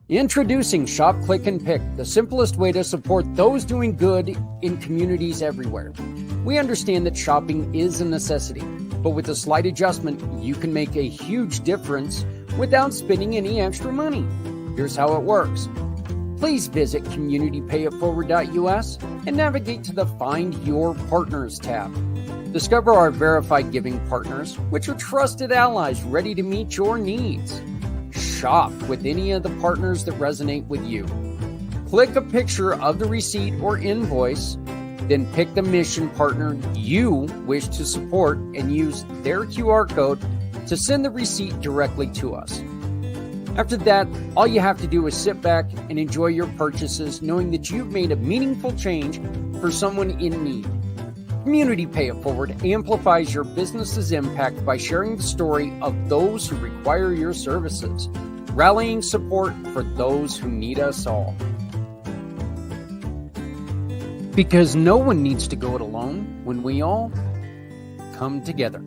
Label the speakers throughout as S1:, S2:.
S1: Introducing Shop, Click, and Pick, the simplest way to support those doing good in communities everywhere. We understand that shopping is a necessity, but with a slight adjustment, you can make a huge difference without spending any extra money. Here's how it works. Please visit communitypayitforward.us and navigate to the Find Your Partners tab. Discover our verified giving partners, which are trusted allies ready to meet your needs. Shop with any of the partners that resonate with you. Click a picture of the receipt or invoice, then pick the mission partner you wish to support and use their QR code to send the receipt directly to us. After that, all you have to do is sit back and enjoy your purchases, knowing that you've made a meaningful change for someone in need. Community Pay It Forward amplifies your business's impact by sharing the story of those who require your services, rallying support for those who need us all. Because no one needs to go it alone when we all come together.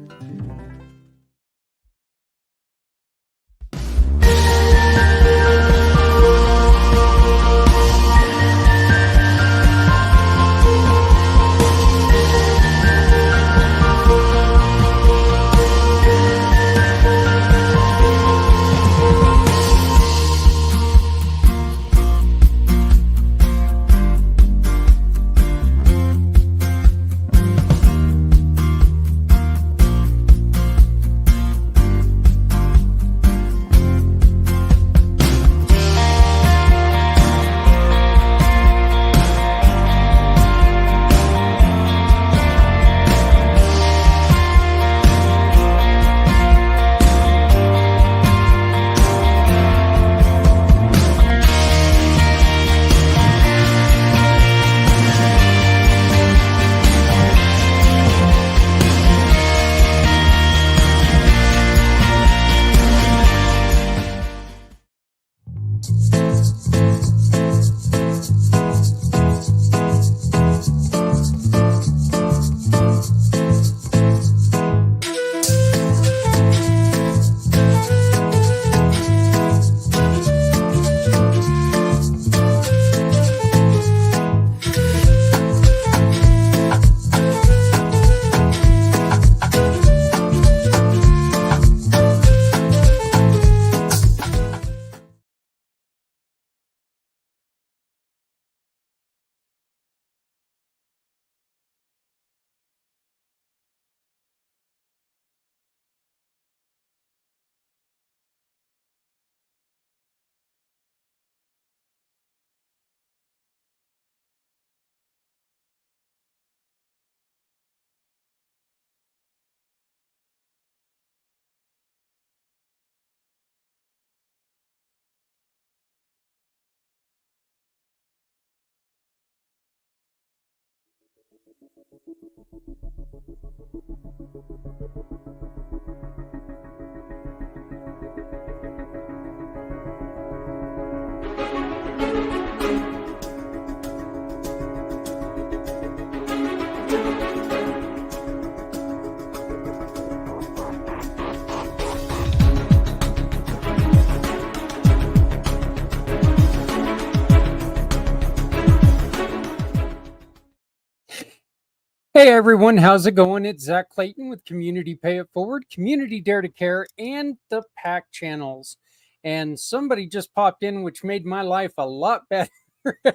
S1: Hey everyone, how's it going? It's Zach Clayton with Community Pay It Forward, Community Dare to Care, and the PAC channels. And somebody just popped in, which made my life a lot better.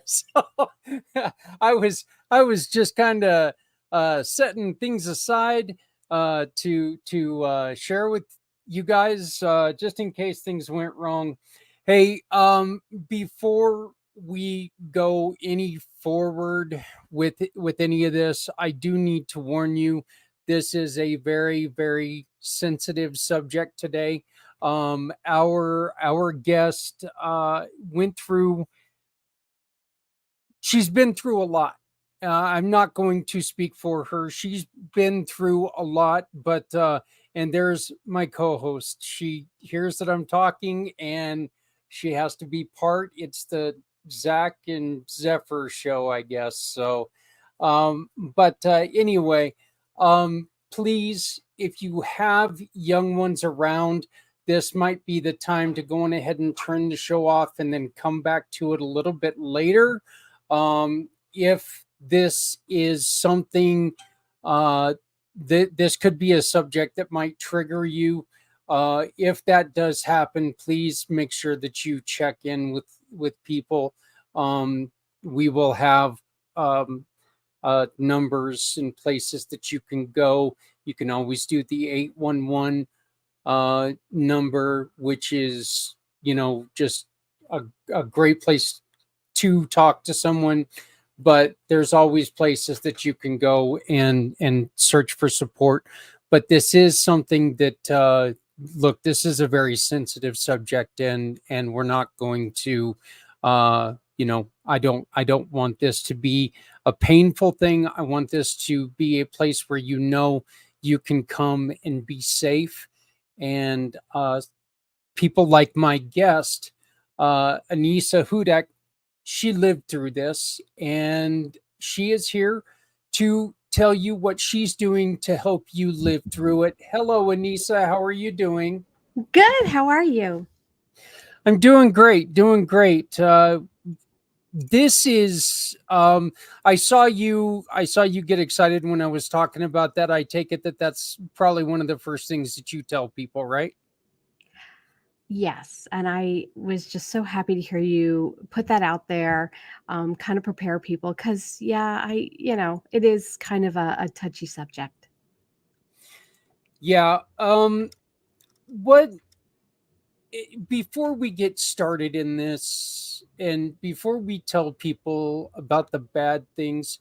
S1: So I was just kind of setting things aside to share with you guys just in case things went wrong. Hey, before we go any forward with any of this, I do need to warn you, this is a very, very sensitive subject today. Our guest went through, she's been through a lot. I'm not going to speak for her. She's been through a lot, but and there's my co-host. She hears that I'm talking and she has to be part. It's the Zach and Zephyr show, I guess. So, but anyway, please, if you have young ones around, this might be the time to go on ahead and turn the show off and then come back to it a little bit later. If this is something this could be a subject that might trigger you. If that does happen, please make sure that you check in with people. We will have numbers and places that you can go. You can always do the 811 number, which is, just a great place to talk to someone. But there's always places that you can go and search for support. But this is something that look, this is a very sensitive subject, and we're not going to I don't want this to be a painful thing. I want this to be a place where you can come and be safe. And people like my guest, Anissa Hudak, she lived through this, and she is here to tell you what she's doing to help you live through it. Hello, Anissa. How are you doing?
S2: Good. How are you?
S1: I'm doing great. Doing great. This is I saw you get excited when I was talking about that. I take it that that's probably one of the first things that you tell people, right?
S2: Yes. And I was just so happy to hear you put that out there, kind of prepare people because, yeah, it is kind of a touchy subject.
S1: Yeah. What Before we get started in this, and before we tell people about the bad things,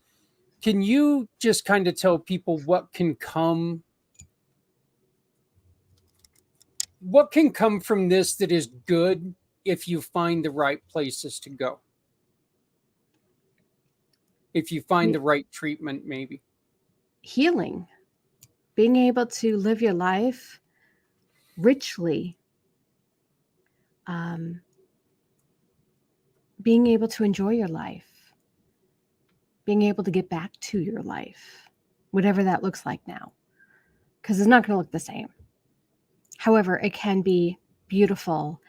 S1: can you just kind of tell people what can come from this that is good if you find the right places to go? If you find
S2: Y-
S1: the right treatment, maybe.
S2: Healing, being able to live your life richly, um, being able to enjoy your life, being able to get back to your life, whatever that looks like now, because it's not going to look the same. However, it can be beautiful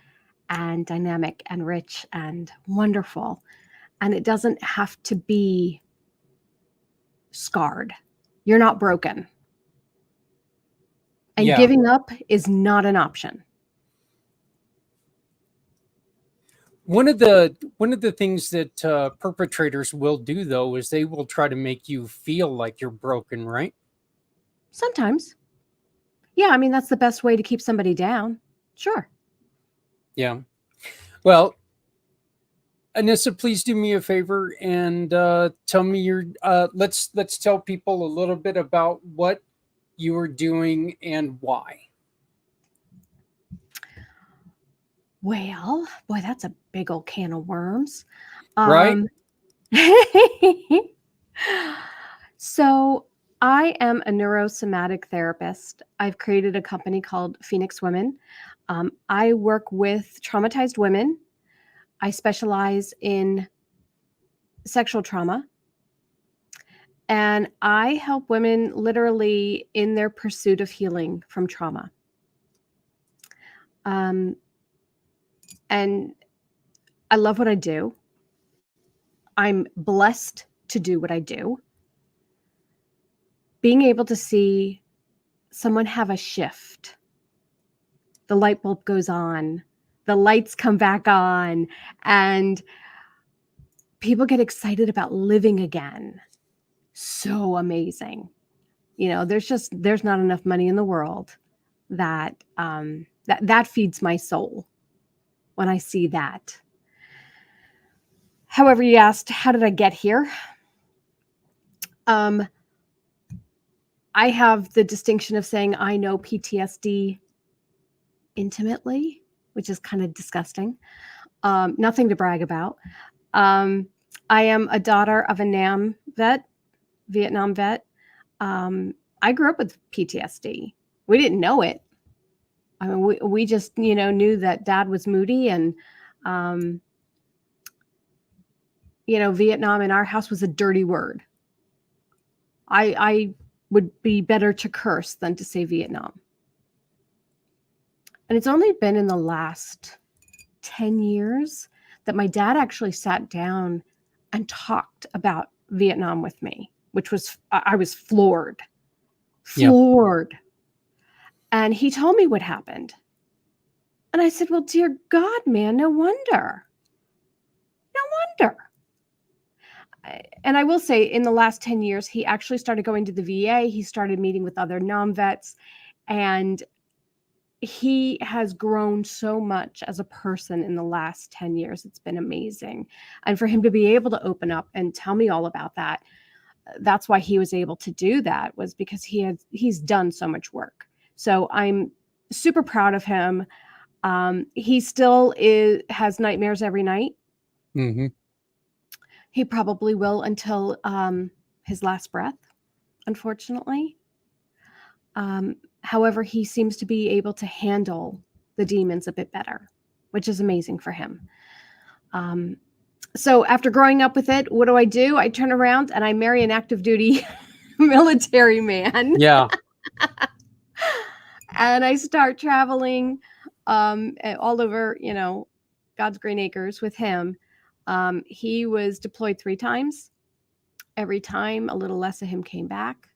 S2: and dynamic and rich and wonderful. And it doesn't have to be scarred. You're not broken. And
S1: Yeah.
S2: giving up is not an option.
S1: One of the things that perpetrators will do, though, is they will try to make you feel like you're broken, right?
S2: Sometimes. Yeah, I mean, that's the best way to keep somebody down. Sure.
S1: Yeah. Well, Anissa, please do me a favor and tell me your. Let's tell people a little bit about what you are doing and why.
S2: Well, boy, that's a big old can of worms.
S1: Right?
S2: Um, so I am a neurosomatic therapist. I've created a company called Phoenix Women. I work with traumatized women. I specialize in sexual trauma. And I help women literally in their pursuit of healing from trauma. And I love what I do. I'm blessed to do what I do. Being able to see someone have a shift, the light bulb goes on, the lights come back on, and people get excited about living again. So amazing. There's not enough money in the world that that feeds my soul when I see that. However, you asked, how did I get here? I have the distinction of saying I know PTSD intimately, which is kind of disgusting. Nothing to brag about. I am a daughter of a Vietnam vet. I grew up with PTSD. We didn't know it. I mean, we just, knew that dad was moody and, Vietnam in our house was a dirty word. I would be better to curse than to say Vietnam. And it's only been in the last 10 years that my dad actually sat down and talked about Vietnam with me, which was, I was floored.
S1: Yeah.
S2: And he told me what happened. And I said, well, dear God, man, no wonder. And I will say, in the last 10 years, he actually started going to the VA. He started meeting with other non-vets, and he has grown so much as a person in the last 10 years. It's been amazing. And for him to be able to open up and tell me all about that, that's why he was able to do that, was because he's done so much work. So I'm super proud of him. He still has nightmares every night.
S1: Mm-hmm.
S2: He probably will until his last breath, unfortunately. However, he seems to be able to handle the demons a bit better, which is amazing for him. So after growing up with it, what do? I turn around and I marry an active duty military man.
S1: Yeah.
S2: And I start traveling all over, God's green acres with him. He was deployed 3 times. Every time a little less of him came back.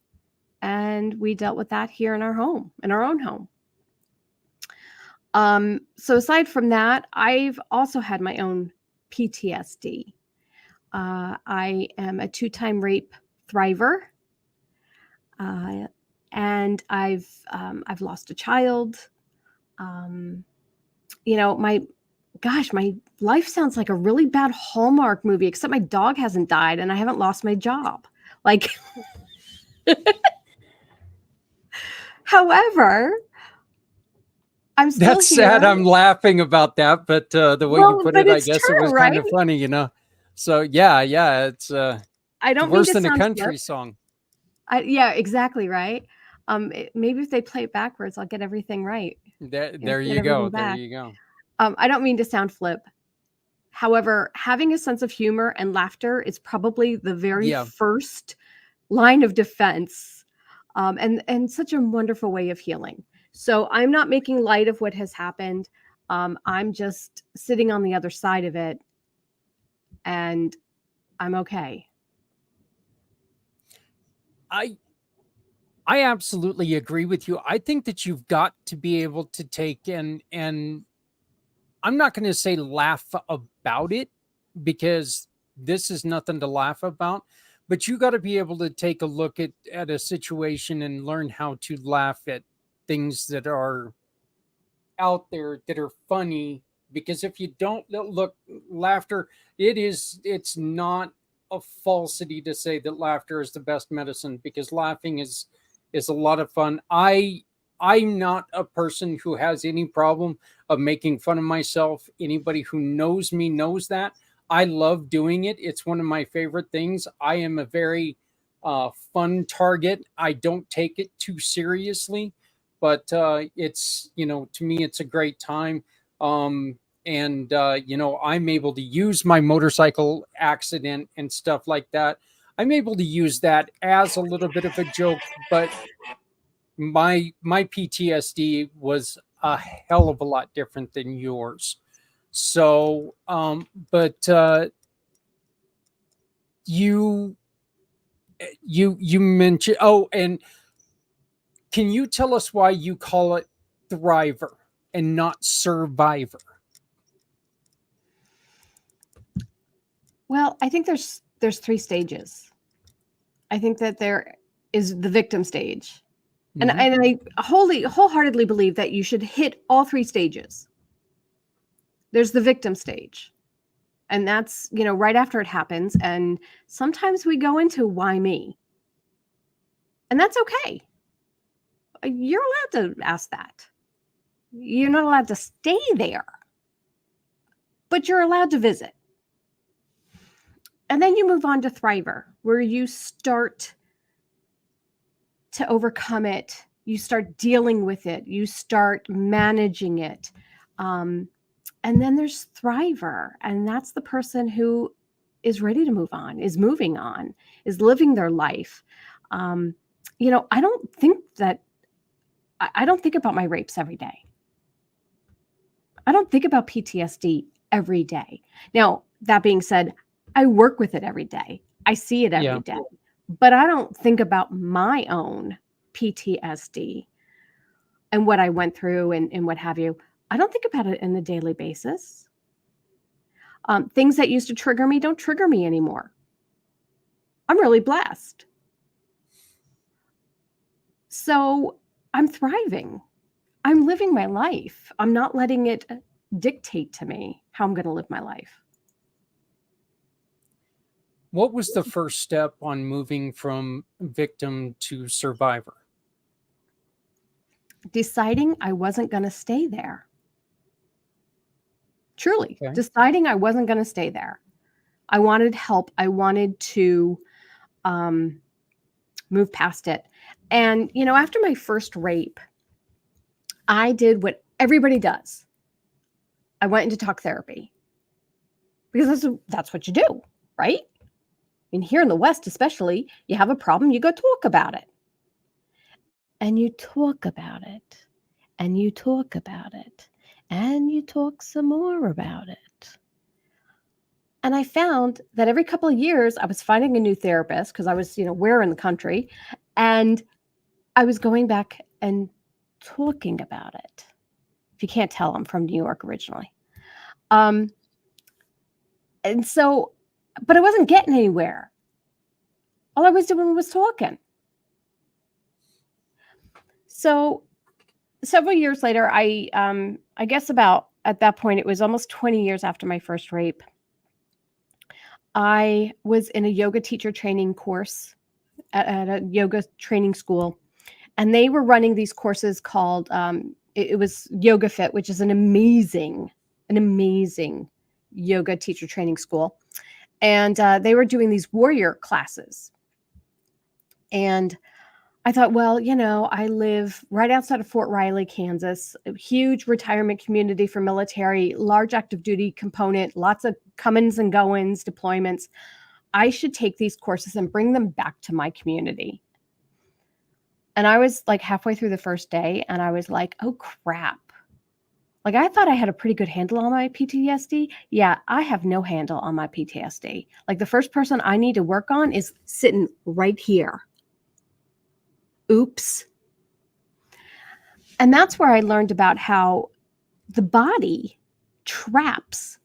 S2: And we dealt with that here in our own home. So aside from that, I've also had my own PTSD. I am a 2-time rape thriver. And I've lost a child. My life sounds like a really bad Hallmark movie, except my dog hasn't died and I haven't lost my job. Like, however, I'm still
S1: That's sad.
S2: here.
S1: I'm laughing about that, but the way you put it, I guess
S2: true,
S1: it was
S2: right?
S1: kind of funny, So yeah, it's
S2: I don't
S1: worse
S2: mean to
S1: than a
S2: sound
S1: country
S2: flip.
S1: song.
S2: Yeah, exactly, right. Maybe if they play it backwards, I'll get everything right.
S1: There you
S2: Get
S1: go.
S2: everything
S1: There
S2: back.
S1: you go.
S2: I don't mean to sound flip. However, having a sense of humor and laughter is probably the very first line of defense, and such a wonderful way of healing. So I'm not making light of what has happened. I'm just sitting on the other side of it, and I'm okay.
S1: I absolutely agree with you. I think that you've got to be able to take and I'm not going to say laugh about it, because this is nothing to laugh about, but you got to be able to take a look at a situation and learn how to laugh at things that are out there that are funny. Because if you don't look, laughter, it's not a falsity to say that laughter is the best medicine, because laughing is a lot of fun. I'm not a person who has any problem of making fun of myself. Anybody who knows me knows that. I love doing it. It's one of my favorite things. I am a very fun target. I don't take it too seriously, but it's, to me, it's a great time. And I'm able to use my motorcycle accident and stuff like that. I'm able to use that as a little bit of a joke, but my PTSD was a hell of a lot different than yours. So, but you mentioned, and can you tell us why you call it thriver and not survivor?
S2: Well, I think there's 3 stages. I think that there is the victim stage. And I wholeheartedly believe that you should hit all 3 stages. There's the victim stage. And that's, right after it happens. And sometimes we go into why me? And that's okay. You're allowed to ask that. You're not allowed to stay there, but you're allowed to visit. And then you move on to thriver, where you start to overcome it. You start dealing with it. You start managing it. And then there's thriver. And that's the person who is ready to move on, is moving on, is living their life. I don't think about my rapes every day. I don't think about PTSD every day. Now, that being said, I work with it every day. I see it every day, but I don't think about my own PTSD and what I went through and what have you. I don't think about it on a daily basis. Things that used to trigger me don't trigger me anymore. I'm really blessed. So I'm thriving. I'm living my life. I'm not letting it dictate to me how I'm going to live my life.
S1: What was the first step on moving from victim to survivor?
S2: Deciding I wasn't going to stay there. Truly, deciding I wasn't going to stay there. I wanted help. I wanted to move past it. And, after my first rape, I did what everybody does. I went into talk therapy because that's what you do, right? And here in the West, especially, you have a problem, you go talk about it. And you talk about it. And you talk about it. And you talk some more about it. And I found that every couple of years, I was finding a new therapist because I was, where in the country. And I was going back and talking about it. If you can't tell, I'm from New York originally. And so, but I wasn't getting anywhere. All I was doing was talking. So several years later, I guess about at that point, it was almost 20 years after my first rape. I was in a yoga teacher training course at a yoga training school, and they were running these courses called, it was YogaFit, which is an amazing yoga teacher training school. And they were doing these warrior classes. And I thought, well, I live right outside of Fort Riley, Kansas, a huge retirement community for military, large active duty component, lots of comings and goings, deployments. I should take these courses and bring them back to my community. And I was like halfway through the first day and I was like, oh crap. Like I thought I had a pretty good handle on my PTSD. Yeah, I have no handle on my PTSD. Like the first person I need to work on is sitting right here. Oops. And that's where I learned about how the body traps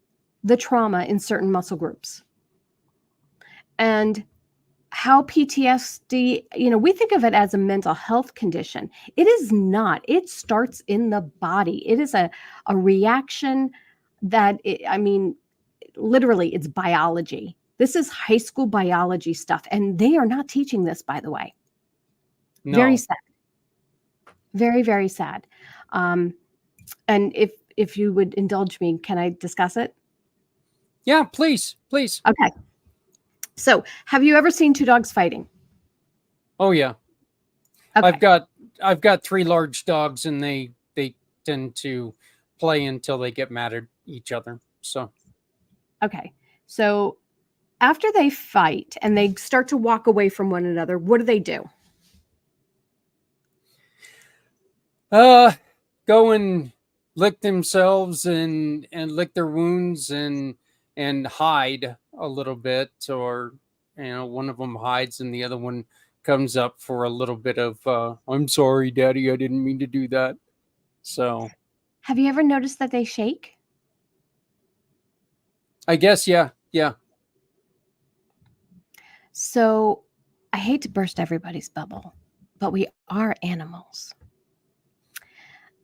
S2: the trauma in certain muscle groups. And how PTSD, we think of it as a mental health condition. It is not. It starts in the body. It is a reaction that, literally, it's biology. This is high school biology stuff. And they are not teaching this, by the way. No. Very sad. Very, very sad. And if you would indulge me, can I discuss it?
S1: Yeah, please.
S2: Okay. So, have you ever seen two dogs fighting?
S1: Oh yeah. Okay. I've got 3 large dogs, and they tend to play until they get mad at each other. So.
S2: Okay. So, after they fight and they start to walk away from one another, what do?
S1: Go and lick themselves and lick their wounds and hide a little bit, or one of them hides and the other one comes up for a little bit of I'm sorry, Daddy, I didn't mean to do that. So
S2: have you ever noticed that they shake?
S1: I guess yeah.
S2: So I hate to burst everybody's bubble, but we are animals.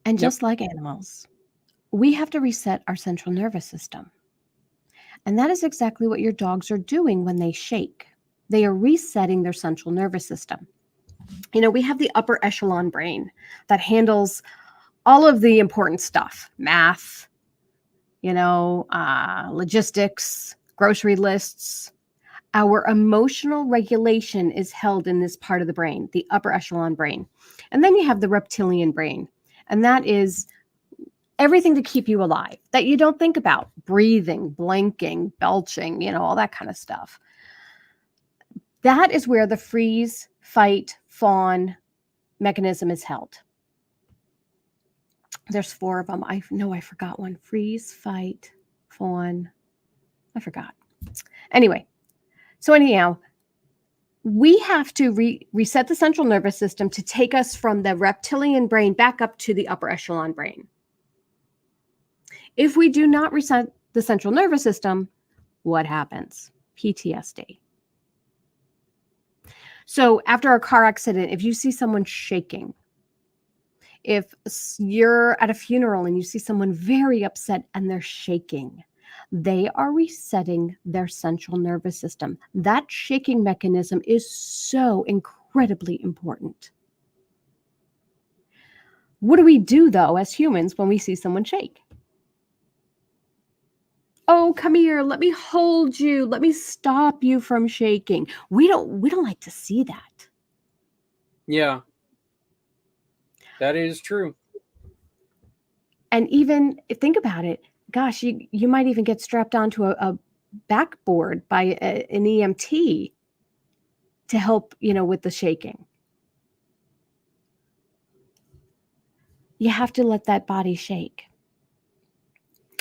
S2: And just like animals, we have to reset our central nervous system. And that is exactly what your dogs are doing when they shake. They are resetting their central nervous system. We have the upper echelon brain that handles all of the important stuff, math, logistics, grocery lists. Our emotional regulation is held in this part of the brain, the upper echelon brain. And then you have the reptilian brain. And that is everything to keep you alive that you don't think about. Breathing, blinking, belching, all that kind of stuff. That is where the freeze, fight, fawn mechanism is held. There's 4 of them. I know I forgot one. Freeze, fight, fawn. I forgot. Anyway, so anyhow, we have to reset the central nervous system to take us from the reptilian brain back up to the upper echelon brain. If we do not reset the central nervous system, what happens? PTSD. So after a car accident, if you see someone shaking, if you're at a funeral and you see someone very upset and they're shaking, they are resetting their central nervous system. That shaking mechanism is so incredibly important. What do we do, though, as humans when we see someone shake? Oh, come here, let me hold you, let me stop you from shaking. We don't like to see that.
S1: Yeah. That is true.
S2: And even think about it, gosh, you might even get strapped onto a backboard by an EMT to help, with the shaking. You have to let that body shake.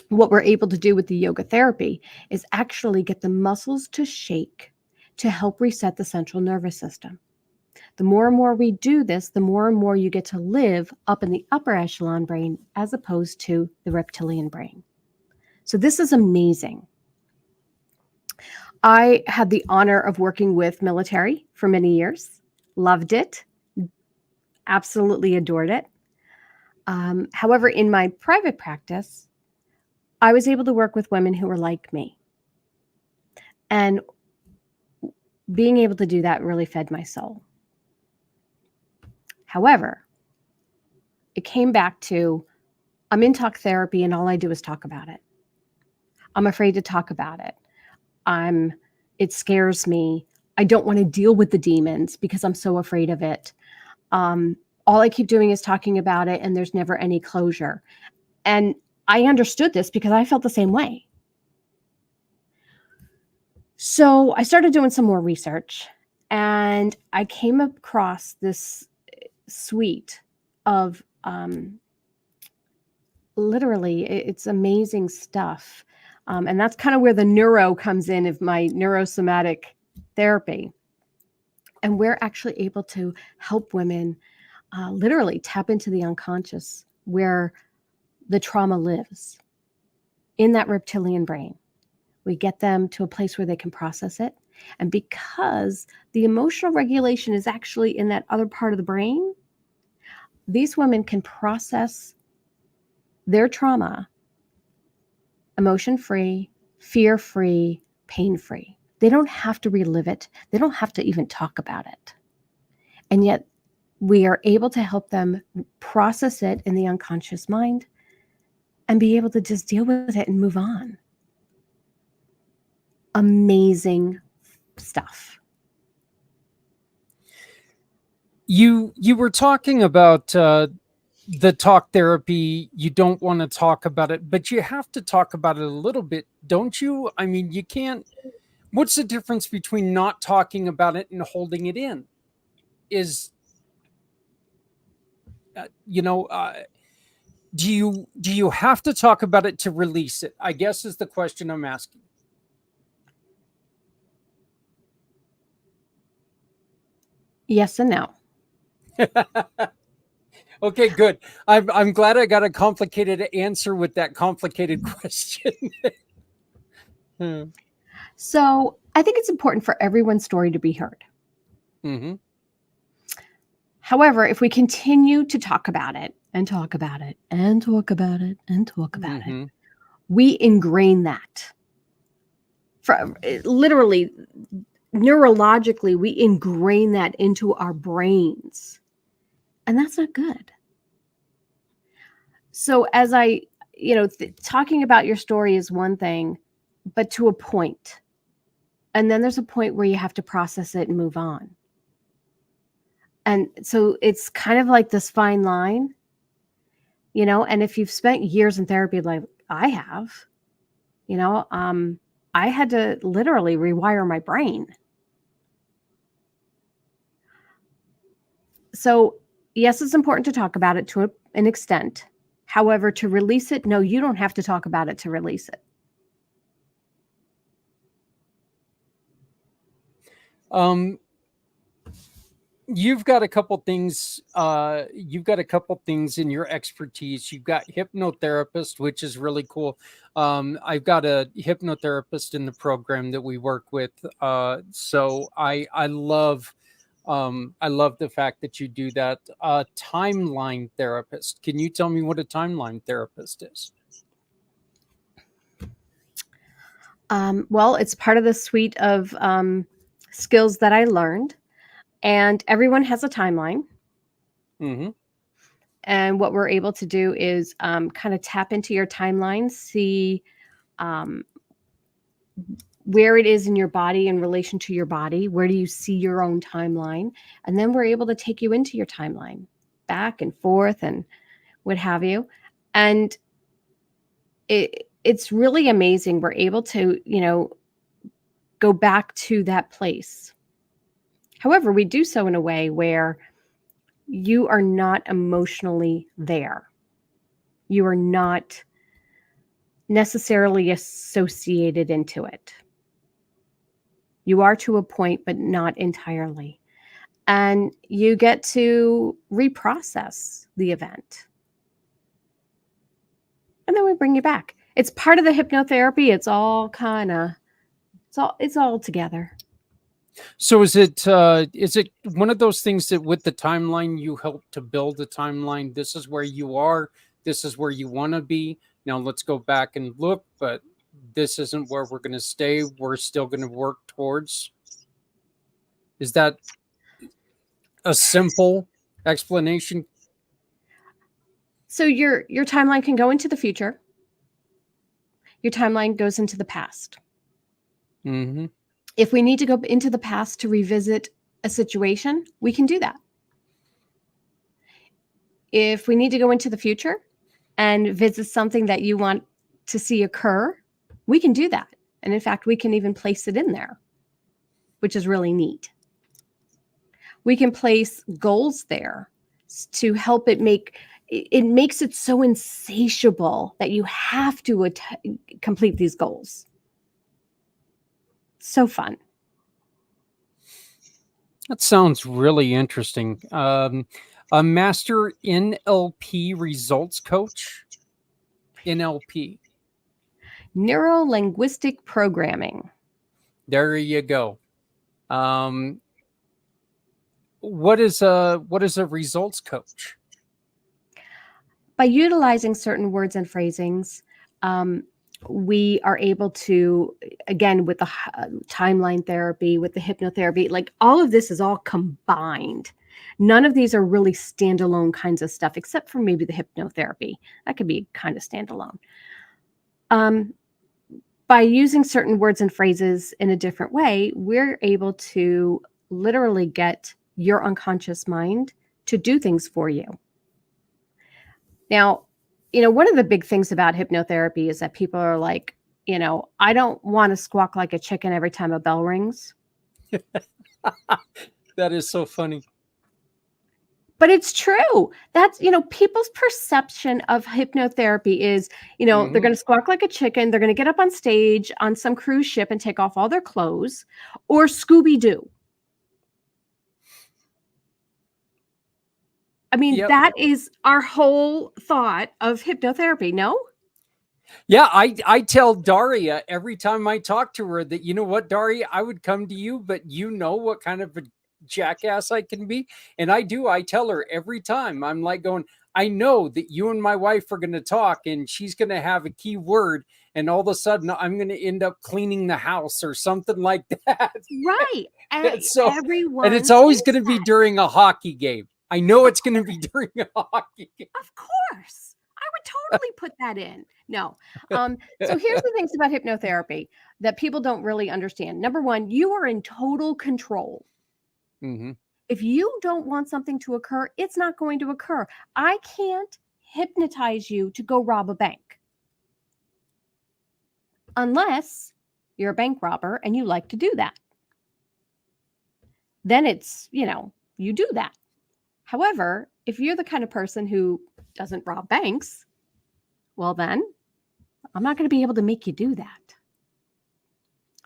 S2: What we're able to do with the yoga therapy is actually get the muscles to shake to help reset the central nervous system. The more and more we do this, the more and more you get to live up in the upper echelon brain as opposed to the reptilian brain. So this is amazing. I had the honor of working with military for many years, loved it, absolutely adored it. However, in my private practice, I was able to work with women who were like me. And being able to do that really fed my soul. However, it came back to, I'm in talk therapy and all I do is talk about it. I'm afraid to talk about it. It scares me. I don't want to deal with the demons because I'm so afraid of it. All I keep doing is talking about it and there's never any closure. And I understood this because I felt the same way. So I started doing some more research and I came across this suite of literally, it's amazing stuff. And that's kind of where the neuro comes in of my neurosomatic therapy. And we're actually able to help women literally tap into the unconscious where the trauma lives in that reptilian brain. We get them to a place where they can process it. And because the emotional regulation is actually in that other part of the brain, these women can process their trauma emotion-free, fear-free, pain-free. They don't have to relive it. They don't have to even talk about it. And yet we are able to help them process it in the unconscious mind and be able to just deal with it and move on. Amazing stuff.
S1: You were talking about the talk therapy. You don't want to talk about it, but you have to talk about it a little bit, don't you? I mean, you can't. What's the difference between not talking about it and holding it in? Do you have to talk about it to release it? I guess is the question I'm asking.
S2: Yes and no.
S1: Okay, good. I'm glad I got a complicated answer with that complicated question.
S2: So I think it's important for everyone's story to be heard.
S1: Mm-hmm.
S2: However, if we continue to talk about it and talk about it and talk about it and talk about it, we ingrain that. Literally, neurologically, we ingrain that into our brains. And that's not good. So as talking about your story is one thing, but to a point. And then there's a point where you have to process it and move on. And so it's kind of like this fine line, and if you've spent years in therapy like I have, I had to literally rewire my brain. So yes, it's important to talk about it to an extent, However, to release it, no, you don't have to talk about it to release it.
S1: You've got a couple things. You've got a couple things in your expertise. You've got hypnotherapist, which is really cool. I've got a hypnotherapist in the program that we work with. So I love the fact that you do that. Timeline therapist. Can you tell me what a timeline therapist is?
S2: Well, it's part of the suite of skills that I learned, and everyone has a timeline.
S1: Mm-hmm.
S2: And what we're able to do is kind of tap into your timeline, see where it is in your body in relation to your body. Where do you see your own timeline? And then we're able to take you into your timeline, back and forth and what have you. And it's really amazing. We're able to, go back to that place. However, we do so in a way where you are not emotionally there. You are not necessarily associated into it. You are to a point, but not entirely. And you get to reprocess the event. And then we bring you back. It's part of the hypnotherapy. It's all it's all together.
S1: So is it one of those things that with the timeline you help to build a timeline? This is where you are. This is where you want to be. Now let's go back and look, but this isn't where we're going to stay. We're still going to work towards. Is that a simple explanation?
S2: So your timeline can go into the future. Your timeline goes into the past.
S1: Mm-hmm.
S2: If we need to go into the past to revisit a situation, we can do that. If we need to go into the future and visit something that you want to see occur, we can do that. And in fact, we can even place it in there, which is really neat. We can place goals there to help it makes it so insatiable that you have to complete these goals. So fun.
S1: That sounds really interesting. A master NLP results coach. NLP.
S2: Neuro-linguistic programming.
S1: There you go. What is a results coach?
S2: By utilizing certain words and phrasings, we are able to, again, with the timeline therapy, with the hypnotherapy, like all of this is all combined. None of these are really standalone kinds of stuff, except for maybe the hypnotherapy. That could be kind of standalone. By using certain words and phrases in a different way, we're able to literally get your unconscious mind to do things for you. Now, one of the big things about hypnotherapy is that people are like, I don't want to squawk like a chicken every time a bell rings.
S1: That is so funny.
S2: But it's true. That's, people's perception of hypnotherapy is, they're going to squawk like a chicken. They're going to get up on stage on some cruise ship and take off all their clothes, or Scooby-Doo. I mean,
S1: Yep.
S2: That is our whole thought of hypnotherapy, no?
S1: Yeah, I tell Daria every time I talk to her that, you know what, Daria, I would come to you, but you know what kind of a jackass I can be. And I do. I tell her every time. I'm like going, I know that you and my wife are going to talk and she's going to have a key word. And all of a sudden I'm going to end up cleaning the house or something like that.
S2: Right.
S1: And so,
S2: everyone.
S1: and it's always going to be during a hockey game. I know it's going to be during a hockey game.
S2: Of course. I would totally put that in. No. So here's the things about hypnotherapy that people don't really understand. Number one, you are in total control.
S1: Mm-hmm.
S2: If you don't want something to occur, it's not going to occur. I can't hypnotize you to go rob a bank. Unless you're a bank robber and you like to do that. Then it's, you do that. However, if you're the kind of person who doesn't rob banks, Well, then I'm not going to be able to make you do that.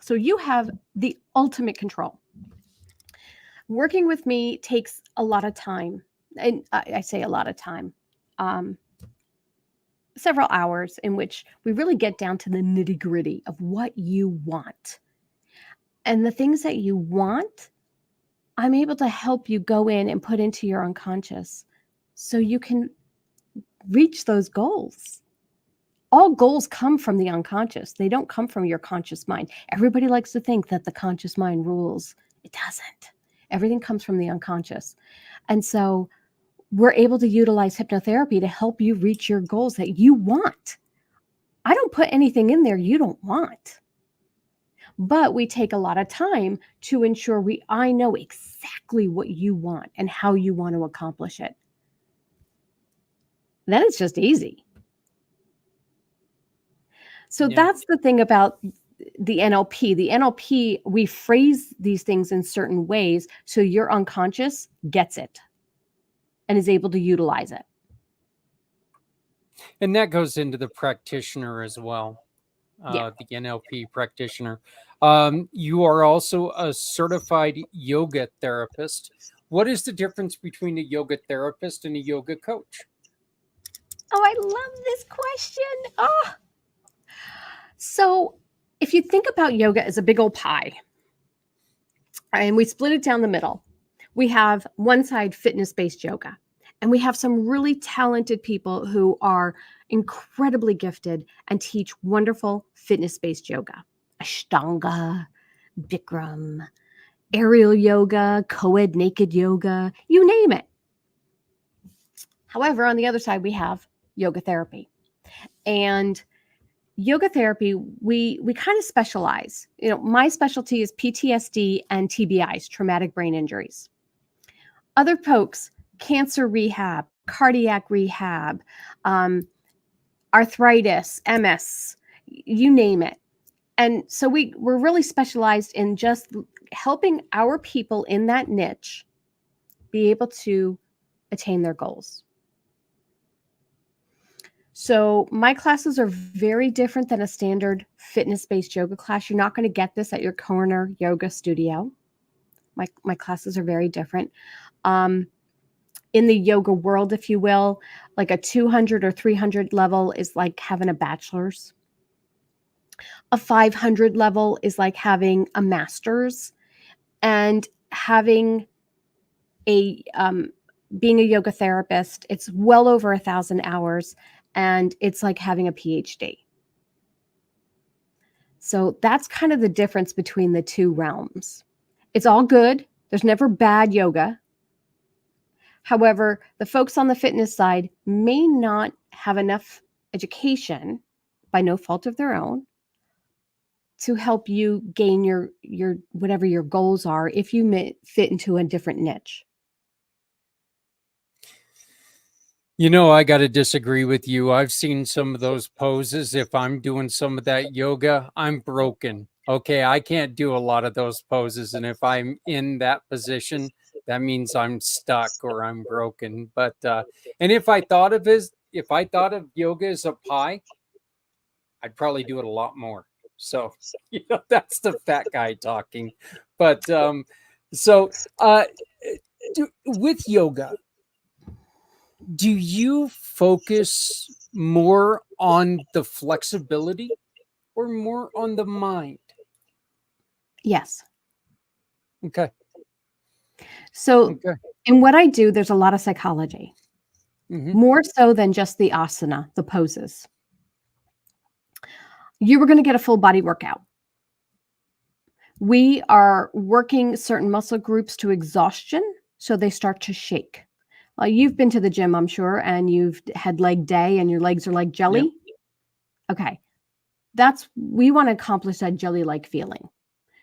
S2: So you have the ultimate control. Working with me takes a lot of time. And I say a lot of time, several hours in which we really get down to the nitty gritty of what you want. And the things that you want, I'm able to help you go in and put into your unconscious so you can reach those goals. All goals come from the unconscious. They don't come from your conscious mind. Everybody likes to think that the conscious mind rules. It doesn't. Everything comes from the unconscious. And so we're able to utilize hypnotherapy to help you reach your goals that you want. I don't put anything in there you don't want. But we take a lot of time to ensure I know exactly what you want and how you want to accomplish it. Then it's just easy. So that's the thing about the NLP. The NLP, we phrase these things in certain ways so your unconscious gets it and is able to utilize it.
S1: And that goes into the practitioner as well,
S2: Yeah.
S1: the NLP practitioner. You are also a certified yoga therapist. What is the difference between a yoga therapist and a yoga coach?
S2: Oh, I love this question. Oh. So if you think about yoga as a big old pie, and we split it down the middle, we have one side fitness-based yoga, and we have some really talented people who are incredibly gifted and teach wonderful fitness-based yoga, Ashtanga, Bikram, aerial yoga, co-ed naked yoga, you name it. However, on the other side, we have yoga therapy. And yoga therapy, we kind of specialize. My specialty is PTSD and TBIs, traumatic brain injuries. Other folks, cancer rehab, cardiac rehab, arthritis, MS, you name it. And so we're really specialized in just helping our people in that niche be able to attain their goals. So my classes are very different than a standard fitness-based yoga class. You're not going to get this at your corner yoga studio. My classes are very different. In the yoga world, if you will, like a 200 or 300 level is like having a bachelor's. A 500 level is like having a master's, and having being a yoga therapist, it's well over 1,000 hours. And it's like having a PhD. So that's kind of the difference between the two realms. It's all good. There's never bad yoga. However, the folks on the fitness side may not have enough education, by no fault of their own, to help you gain your whatever your goals are if you fit into a different niche.
S1: I got to disagree with you. I've seen some of those poses. If I'm doing some of that yoga, I'm broken. Okay, I can't do a lot of those poses. And if I'm in that position, that means I'm stuck or I'm broken. But and if I thought of yoga as a pie, I'd probably do it a lot more. So that's the fat guy talking. But with yoga, do you focus more on the flexibility or more on the mind?
S2: Yes.
S1: Okay.
S2: So in what I do, there's a lot of psychology, more so than just the asana, the poses. You were going to get a full body workout. We are working certain muscle groups to exhaustion, so they start to shake. You've been to the gym, I'm sure, and you've had leg day and your legs are like jelly. Yep. Okay. We want to accomplish that jelly-like feeling.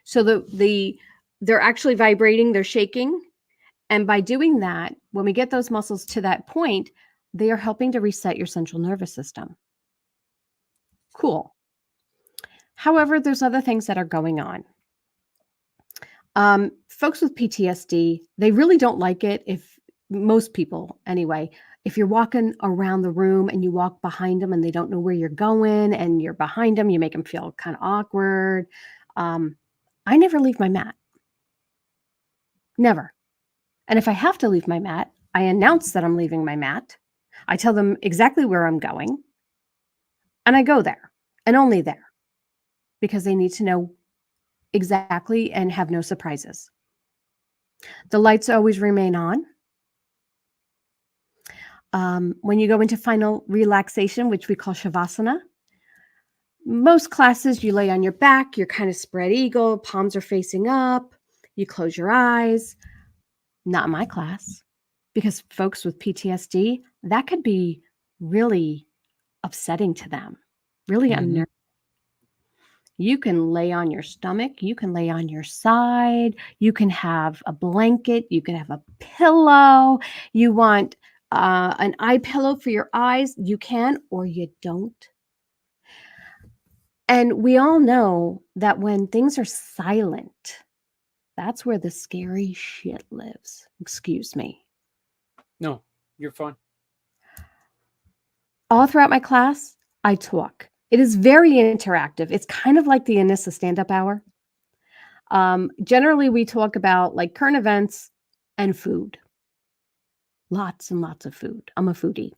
S2: So they're actually vibrating, they're shaking. And by doing that, when we get those muscles to that point, they are helping to reset your central nervous system. Cool. However, there's other things that are going on. Folks with PTSD, they really don't like it. If most people, anyway, if you're walking around the room and you walk behind them and they don't know where you're going and you're behind them, you make them feel kind of awkward. I never leave my mat. Never. And if I have to leave my mat, I announce that I'm leaving my mat. I tell them exactly where I'm going. And I go there and only there because they need to know exactly and have no surprises. The lights always remain on. When you go into final relaxation, which we call Shavasana, most classes you lay on your back, you're kind of spread eagle, palms are facing up, you close your eyes. Not in my class, because folks with PTSD, that could be really upsetting to them, really unnerving. You can lay on your stomach, you can lay on your side, you can have a blanket, you can have a pillow, you want an eye pillow for your eyes, you can or you don't. And we all know that when things are silent, that's where the scary shit lives. Excuse me.
S1: No, you're fine.
S2: All throughout my class, I talk. It is very interactive. It's kind of like the Anissa stand-up hour. Generally, we talk about like current events and food. Lots and lots of food. I'm a foodie.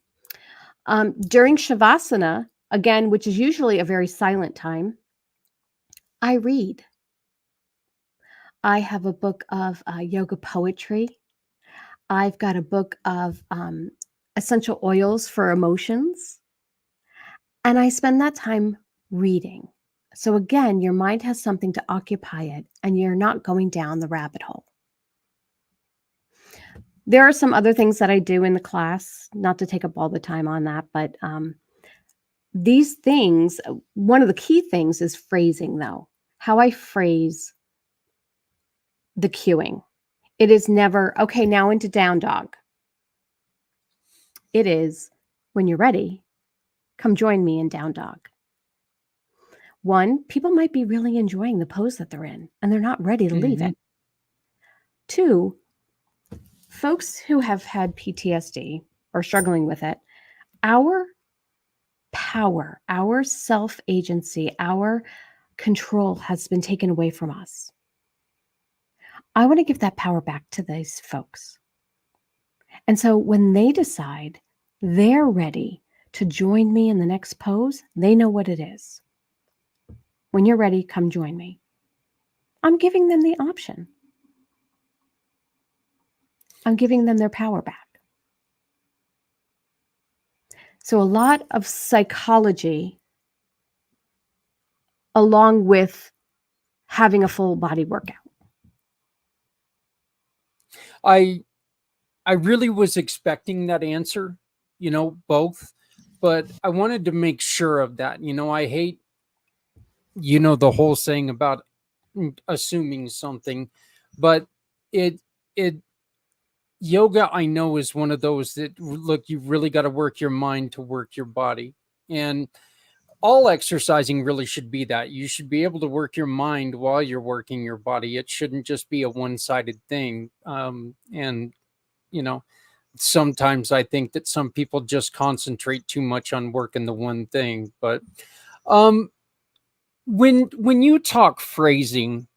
S2: During Shavasana, again, which is usually a very silent time, I read. I have a book of yoga poetry. I've got a book of essential oils for emotions. And I spend that time reading. So again, your mind has something to occupy it and you're not going down the rabbit hole. There are some other things that I do in the class, not to take up all the time on that, but these things, one of the key things is phrasing though, how I phrase the cueing. It is never, okay, now into down dog. It is, when you're ready, come join me in down dog. One, people might be really enjoying the pose that they're in and they're not ready to leave it. Two, folks who have had PTSD or struggling with it, our power, our self-agency, our control has been taken away from us. I want to give that power back to these folks. And so when they decide they're ready to join me in the next pose, they know what it is. When you're ready, come join me. I'm giving them the option. I'm giving them their power back. So a lot of psychology along with having a full body workout.
S1: I really was expecting that answer, both, but I wanted to make sure of that. I hate, the whole saying about assuming something, but it yoga, I know, is one of those that, look, you've really got to work your mind to work your body. And all exercising really should be that. You should be able to work your mind while you're working your body. It shouldn't just be a one-sided thing. And, sometimes I think that some people just concentrate too much on working the one thing. But when you talk phrasing,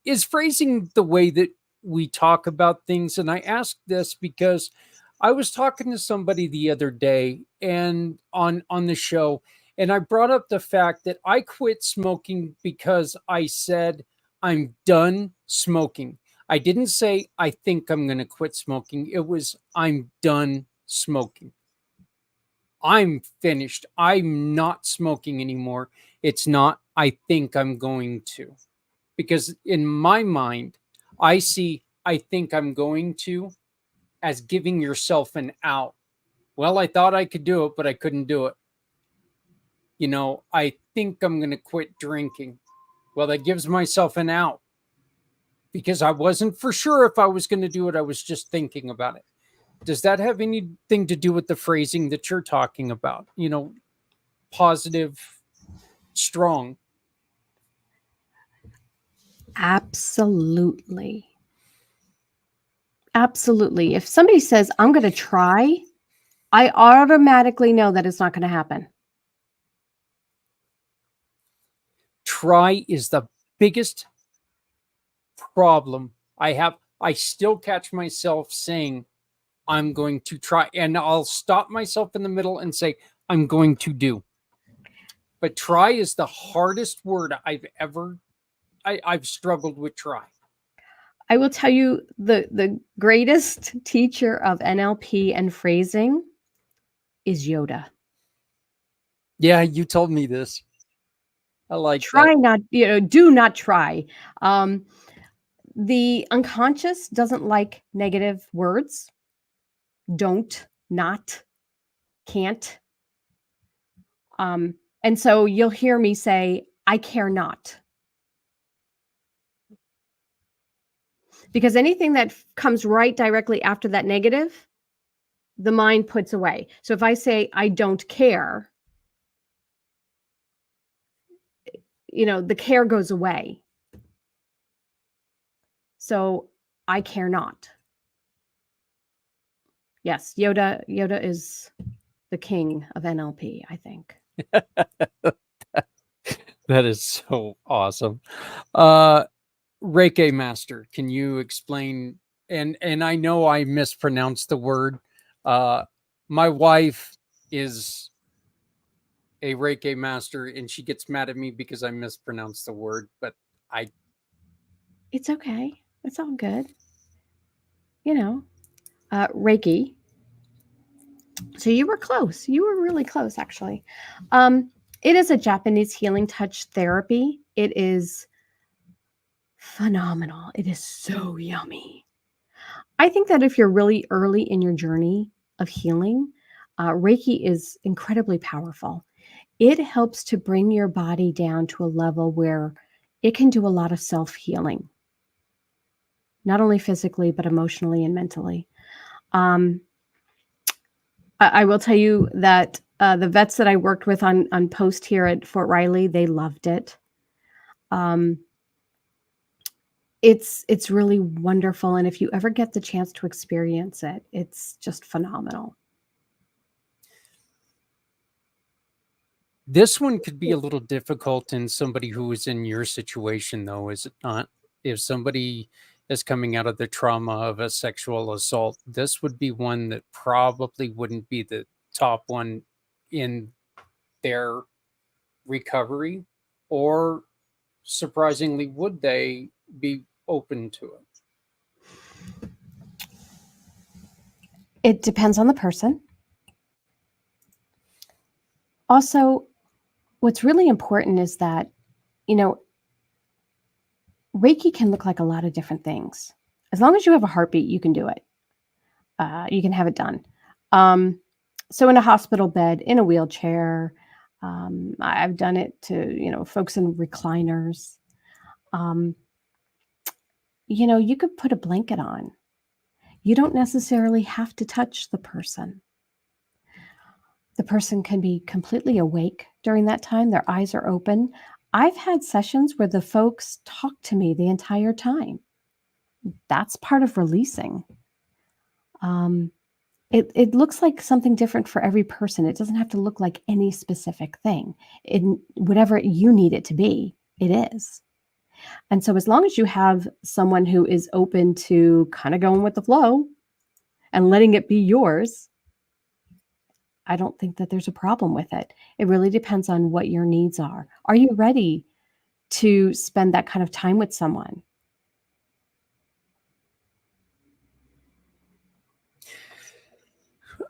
S1: is phrasing the way that we talk about things? And I ask this because I was talking to somebody the other day and on the show, and I brought up the fact that I quit smoking because I said I'm done smoking. I didn't say I think I'm going to quit smoking. It was I'm done smoking. I'm finished. I'm not smoking anymore. It's not I think I'm going to. Because in my mind, I see I think I'm going to as giving yourself an out. Well, I thought I could do it, but I couldn't do it. I think I'm going to quit drinking. Well, that gives myself an out because I wasn't for sure if I was going to do it. I was just thinking about it. Does that have anything to do with the phrasing that you're talking about? Positive, strong.
S2: Absolutely. Absolutely. If somebody says, I'm going to try, I automatically know that it's not going to happen.
S1: Try is the biggest problem I have. I still catch myself saying, I'm going to try, and I'll stop myself in the middle and say, I'm going to do. But try is the hardest word I've struggled with try.
S2: I will tell you the greatest teacher of NLP and phrasing is Yoda.
S1: Yeah, you told me this. I like
S2: Try
S1: that.
S2: not, do not try. The unconscious doesn't like negative words. Don't, not, can't. And so you'll hear me say, I care not. Because anything that comes right directly after that negative, the mind puts away. So if I say, I don't care, the care goes away. So I care not. Yes, Yoda is the king of NLP, I think.
S1: That is so awesome. Reiki master, can you explain? And I know I mispronounced the word. My wife is a Reiki master, and she gets mad at me because I mispronounced the word. But
S2: It's okay. It's all good. Reiki. So you were close. You were really close, actually. It is a Japanese healing touch therapy. It is phenomenal. It is so yummy. I think that if you're really early in your journey of healing, Reiki is incredibly powerful. It helps to bring your body down to a level where it can do a lot of self-healing, not only physically, but emotionally and mentally. I will tell you that the vets that I worked with on post here at Fort Riley, they loved it. It's really wonderful. And if you ever get the chance to experience it, it's just phenomenal.
S1: this one could be a little difficult in somebody who is in your situation, though, is it not? If somebody is coming out of the trauma of a sexual assault, this would be one that probably wouldn't be the top one in their recovery, or surprisingly, would they be open to it?
S2: It depends on the person. Also, what's really important is that, Reiki can look like a lot of different things. As long as you have a heartbeat, you can do it. You can have it done. So in a hospital bed, in a wheelchair, I've done it to, folks in recliners. You could put a blanket on. You don't necessarily have to touch the person. The person can be completely awake during that time. Their eyes are open. I've had sessions where the folks talk to me the entire time. That's part of releasing. It looks like something different for every person. It doesn't have to look like any specific thing. Whatever you need it to be, it is. And so as long as you have someone who is open to kind of going with the flow and letting it be yours, I don't think that there's a problem with it. It really depends on what your needs are. Are you ready to spend that kind of time with someone?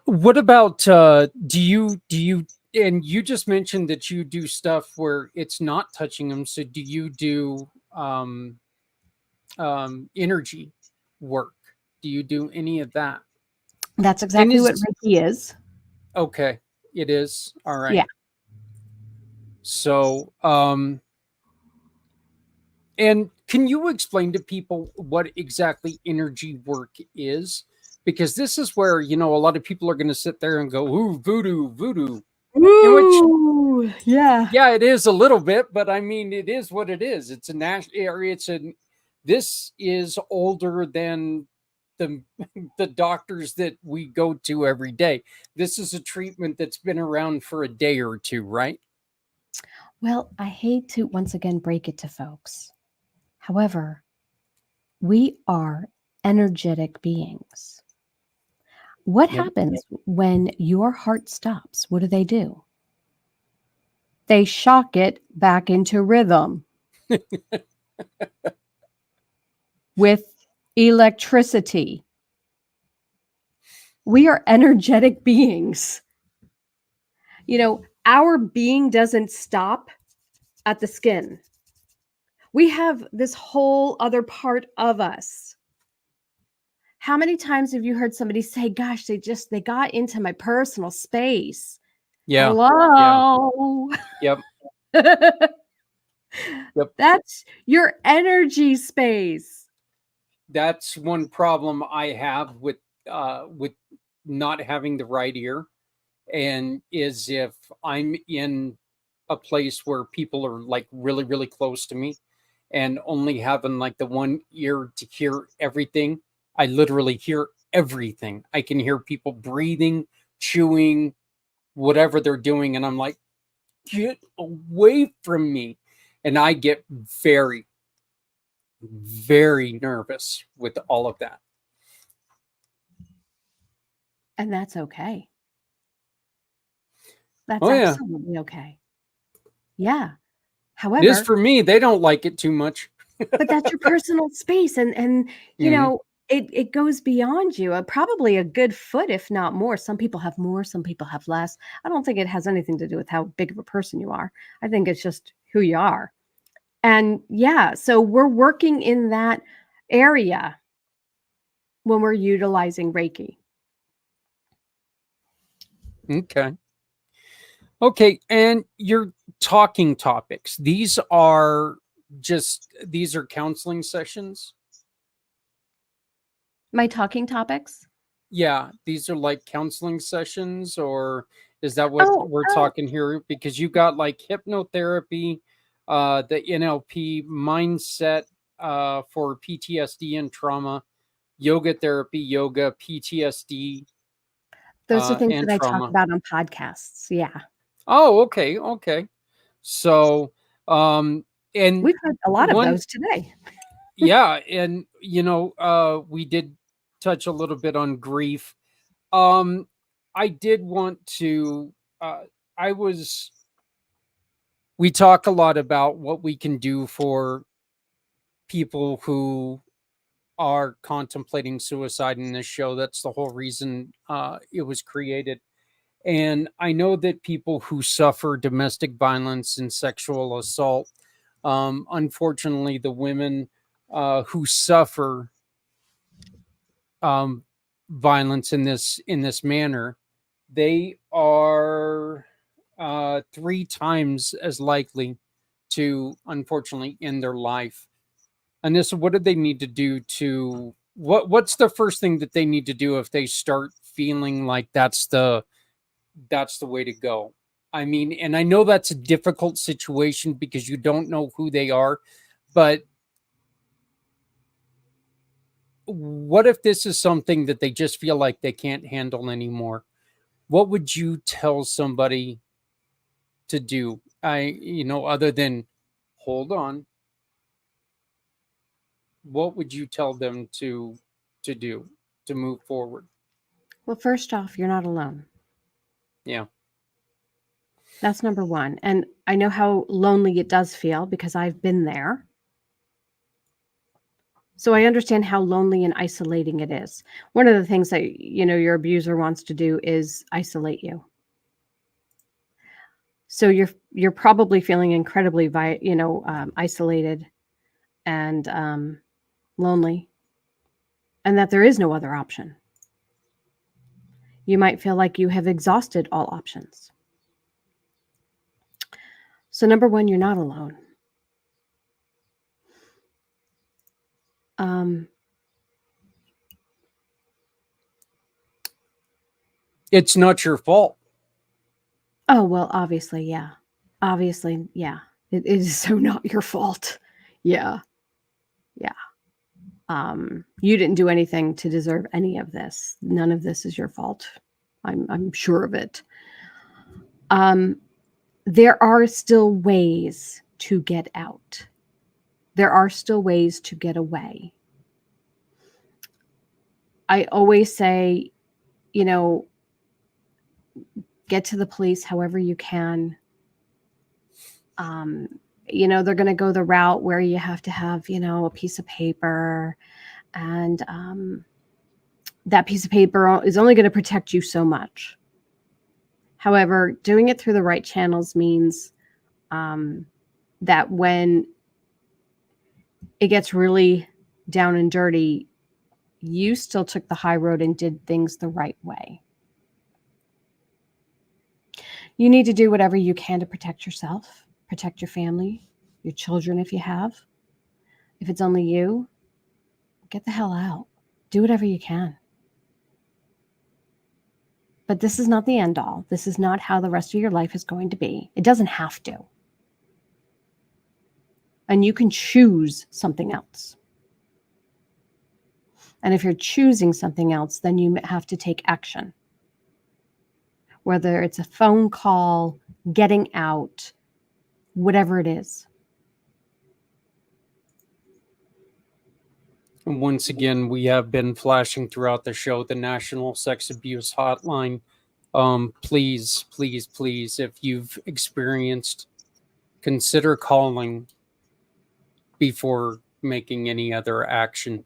S1: What about do you and you just mentioned that you do stuff where it's not touching them, so do you do energy work? Do you do any of that?
S2: That's exactly what Reiki is.
S1: Okay, it is. All right.
S2: Yeah.
S1: So and can you explain to people what exactly energy work is? Because this is where, a lot of people are going to sit there and go, ooh, voodoo.
S2: Ooh, yeah.
S1: Yeah, it is a little bit, but I mean, it is what it is. It's a national area. This is older than the the doctors that we go to every day. This is a treatment that's been around for a day or two, right?
S2: Well, I hate to once again break it to folks. However, we are energetic beings. What
S1: Yep.
S2: happens when your heart stops? What do? They shock it back into rhythm with electricity. We are energetic beings. You know, our being doesn't stop at the skin. We have this whole other part of us. How many times have you heard somebody say, gosh, they got into my personal space?
S1: Yeah. Yeah.
S2: Hello.
S1: Yep. Yep.
S2: That's your energy space.
S1: That's one problem I have with not having the right ear, and is if I'm in a place where people are like really really close to me and only having like the one ear to hear everything, I literally hear everything. I can hear people breathing, chewing, whatever they're doing, and I'm like, get away from me. And I get very very nervous with all of that.
S2: And that's okay. That's
S1: Oh yeah,
S2: absolutely okay. Yeah.
S1: it is
S2: However,
S1: for me. They don't like it too much.
S2: but that's your personal space. And you
S1: Mhm.
S2: know, it goes beyond you. Probably a good foot, if not more. Some people have more, some people have less. I don't think it has anything to do with how big of a person you are. I think it's just who you are. And yeah, so we're working in that area when we're utilizing Reiki.
S1: Okay. Okay, and your talking topics. These are counseling sessions.
S2: My talking topics?
S1: Yeah, these are like counseling sessions, or is that what
S2: Oh,
S1: we're
S2: oh,
S1: talking here? Because you got like hypnotherapy, the NLP mindset for PTSD and trauma, yoga therapy, yoga, PTSD,
S2: those are things
S1: and
S2: that I talk
S1: trauma.
S2: about on podcasts. Yeah.
S1: Oh, okay, okay. So, and
S2: We've had a lot of
S1: one,
S2: those today.
S1: yeah, and we did touch a little bit on grief. I did want to, uh, I was, we talk a lot about what we can do for people who are contemplating suicide in this show. That's the whole reason it was created. And I know that people who suffer domestic violence and sexual assault, unfortunately, the women who suffer um, violence in this manner, they are three times as likely to unfortunately end their life. Anissa, what do they need to do to what's the first thing that they need to do if they start feeling like that's the way to go? I mean, and I know that's a difficult situation because you don't know who they are, but what if this is something that they just feel like they can't handle anymore? What would you tell somebody to do? Other than hold on, what would you tell them to do to move forward?
S2: Well, first off, you're not alone.
S1: Yeah.
S2: That's number one. And I know how lonely it does feel because I've been there. So I understand how lonely and isolating it is. One of the things that your abuser wants to do is isolate you. So you're probably feeling incredibly isolated and lonely, and that there is no other option. You might feel like you have exhausted all options. So number one, you're not alone. Um,
S1: It's not your fault.
S2: oh well, obviously, yeah. Obviously, yeah. It is so not your fault. Yeah, yeah. You didn't do anything to deserve any of this. None of this is your fault. I'm sure of it. There are still ways to get out. There are still ways to get away. I always say, get to the police however you can. They're going to go the route where you have to have, a piece of paper, and that piece of paper is only going to protect you so much. However, doing it through the right channels means that when it gets really down and dirty, you still took the high road and did things the right way. You need to do whatever you can to protect yourself, protect your family, your children if you have. If it's only you, get the hell out. Do whatever you can. But this is not the end all. This is not how the rest of your life is going to be. It doesn't have to. And you can choose something else. And if you're choosing something else, then you have to take action. Whether it's a phone call, getting out, whatever it is.
S1: And once again, we have been flashing throughout the show the National Sex Abuse Hotline. Please, please, please, if you've experienced, consider calling before making any other action.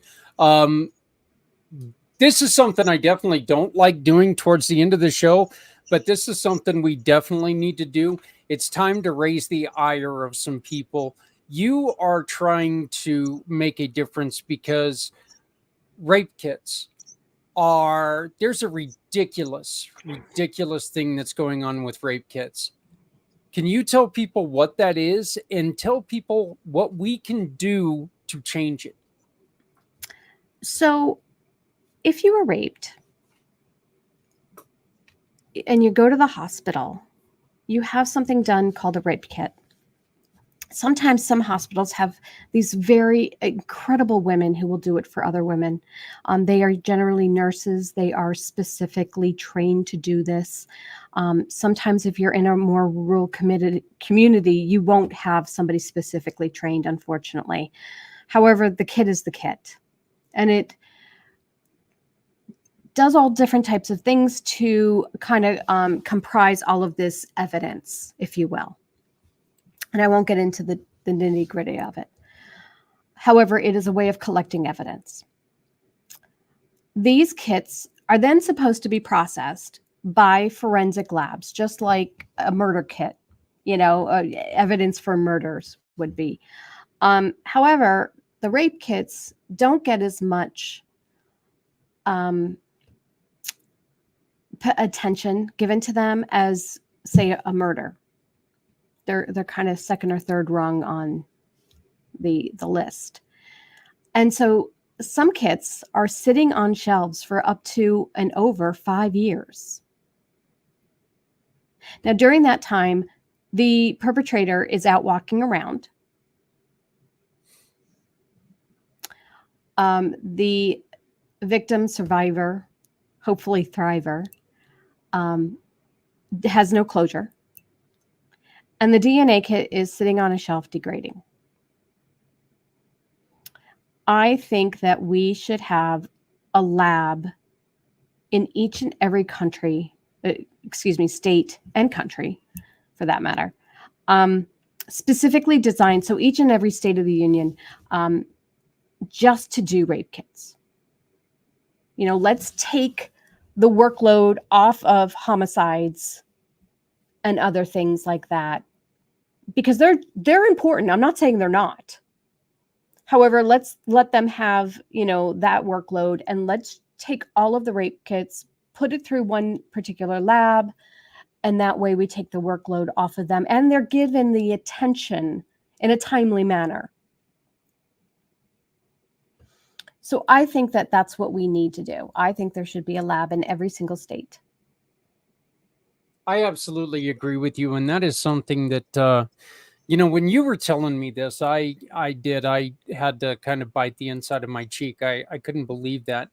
S1: This is something I definitely don't like doing towards the end of the show, but this is something we definitely need to do. It's time to raise the ire of some people. You are trying to make a difference because rape kits there's a ridiculous thing that's going on with rape kits. Can you tell people what that is and tell people what we can do to change it?
S2: So if you were raped and you go to the hospital, you have something done called a rape kit. Sometimes some hospitals have these very incredible women who will do it for other women. They are generally nurses. They are specifically trained to do this. Sometimes if you're in a more rural community, you won't have somebody specifically trained, unfortunately. However, the kit is the kit. And it does all different types of things to kind of comprise all of this evidence, if you will. And I won't get into the nitty-gritty of it. However, it is a way of collecting evidence. These kits are then supposed to be processed by forensic labs, just like a murder kit, evidence for murders would be. However, the rape kits don't get as much attention given to them as, say, a murder. They're kind of second or third rung on the list. And so some kits are sitting on shelves for up to and over 5 years. Now, during that time, the perpetrator is out walking around. The victim, survivor, hopefully thriver, has no closure. And the DNA kit is sitting on a shelf degrading. I think that we should have a lab in each and every country, state and country for that matter, specifically designed, so each and every state of the union, just to do rape kits. Let's take the workload off of homicides and other things like that, because they're important. I'm not saying they're not. However, let's let them have, that workload, and let's take all of the rape kits, put it through one particular lab, and that way we take the workload off of them, and they're given the attention in a timely manner. So I think that that's what we need to do. I think there should be a lab in every single state.
S1: I absolutely agree with you. And that is something that, When you were telling me this, I had to kind of bite the inside of my cheek. I couldn't believe that.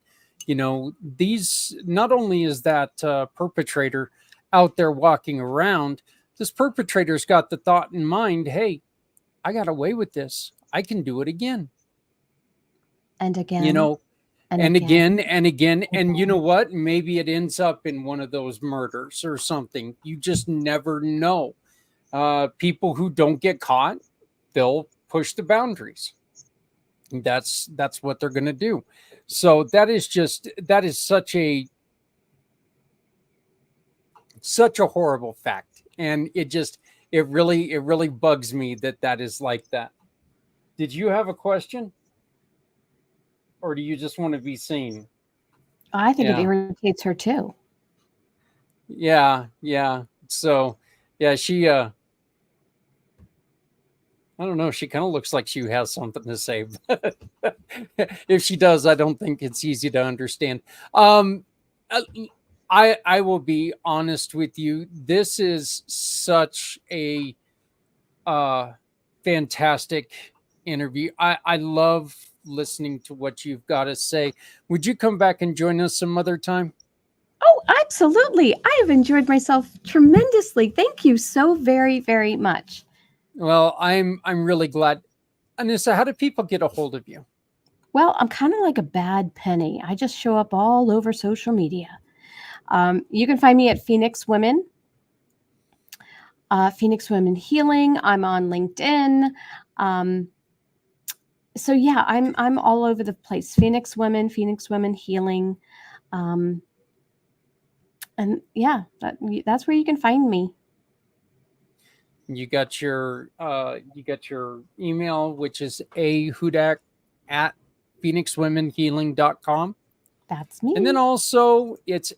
S1: These, not only is that perpetrator out there walking around, this perpetrator's got the thought in mind, hey, I got away with this. I can do it again.
S2: And
S1: You
S2: again,
S1: know,
S2: and
S1: and
S2: again,
S1: again and again.
S2: and
S1: And you know
S2: again.
S1: what? Maybe it ends up in one of those murders or something. You just never know. People who don't get caught, they'll push the boundaries. That's what they're going to do. So that is such a horrible fact, and it really bugs me that is like that. Did you have a question, or do you just want to be seen?
S2: I think it
S1: Yeah,
S2: irritates her too.
S1: yeah. So, yeah, she I don't know. She kind of looks like she has something to say. But if she does, I don't think it's easy to understand. Um, uh, I will be honest with you. This is such a uh, fantastic interview. I love listening to what you've got to say. Would you come back and join us some other time?
S2: Oh, absolutely. I have enjoyed myself tremendously. Thank you so very, very much.
S1: Well, I'm really glad. Anissa, how do people get a hold of you?
S2: Well, I'm kind of like a bad penny. I just show up all over social media. You can find me at Phoenix Women Healing. I'm on LinkedIn. Um, so yeah, I'm all over the place. Phoenix Women Healing, um, and yeah, that's where you can find me.
S1: You got your email, which is a hudak at phoenixwomenhealing.com.
S2: That's
S1: And then
S2: me.
S1: also it's